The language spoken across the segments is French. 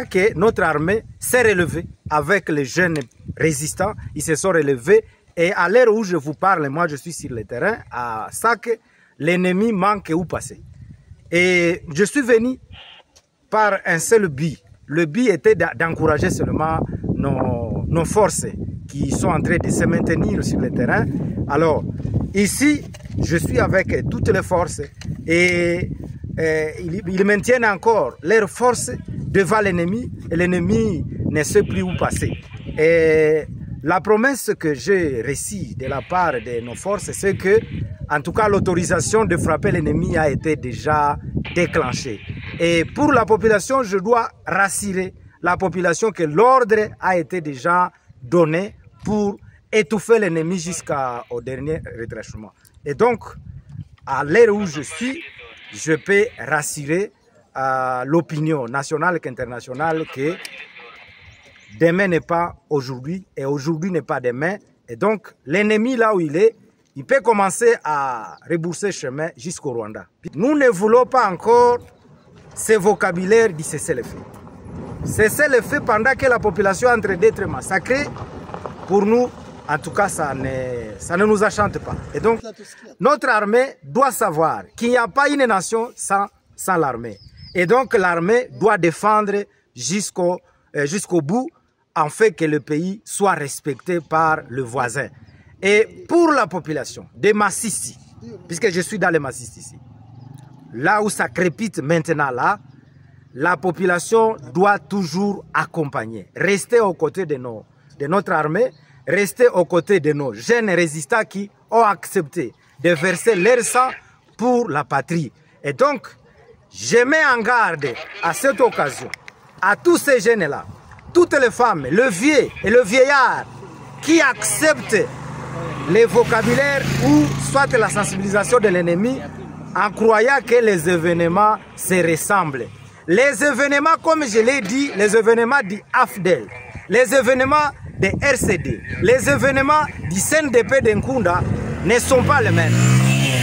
ça que notre armée s'est relevée avec les jeunes résistants. Ils se sont relevés. Et à l'heure où je vous parle, moi je suis sur le terrain, à Sake, l'ennemi manque où passer. Et je suis venu par un seul but. Le but était d'encourager seulement nos forces qui sont en train de se maintenir sur le terrain. Alors, ici, je suis avec toutes les forces et ils maintiennent encore leurs forces devant l'ennemi et l'ennemi ne sait plus où passer. Et la promesse que j'ai reçue de la part de nos forces, c'est que, en tout cas, l'autorisation de frapper l'ennemi a été déjà déclenchée. Et pour la population, je dois rassurer la population que l'ordre a été déjà donné pour étouffer l'ennemi jusqu'au dernier retranchement. Et donc, à l'heure où je suis, je peux rassurer l'opinion nationale et internationale que demain n'est pas aujourd'hui et aujourd'hui n'est pas demain. Et donc, l'ennemi là où il est, il peut commencer à rebourser chemin jusqu'au Rwanda. Nous ne voulons pas encore ce vocabulaire du cessez-le-feu. Cessez-le-feu pendant que la population est en train d'être massacrée, pour nous, en tout cas, ça ne nous enchante pas. Et donc, notre armée doit savoir qu'il n'y a pas une nation sans l'armée. Et donc, l'armée doit défendre jusqu'au bout, en fait que le pays soit respecté par le voisin. Et pour la population de Massissi, puisque je suis dans les Massissi ici, là où ça crépite maintenant là, la population doit toujours accompagner, rester aux côtés de notre armée, rester aux côtés de nos jeunes résistants qui ont accepté de verser leur sang pour la patrie. Et donc, je mets en garde à cette occasion à tous ces jeunes-là, toutes les femmes, le vieux et le vieillard qui acceptent les vocabulaires ou soit la sensibilisation de l'ennemi en croyant que les événements se ressemblent. Les événements, comme je l'ai dit, les événements du AFDEL, les événements de RCD, les événements du CNDP d'Nkunda ne sont pas les mêmes.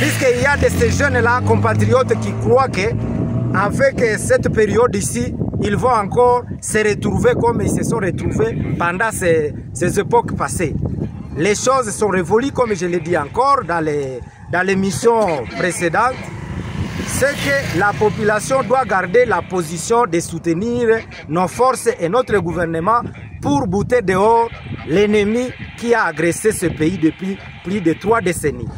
Puisqu'il y a de ces jeunes-là, compatriotes, qui croient qu'avec cette période ici, ils vont encore se retrouver comme ils se sont retrouvés pendant ces époques passées. Les choses sont révolues, comme je l'ai dit encore dans les missions précédentes. C'est que la population doit garder la position de soutenir nos forces et notre gouvernement pour bouter dehors l'ennemi qui a agressé ce pays depuis plus de 3 décennies.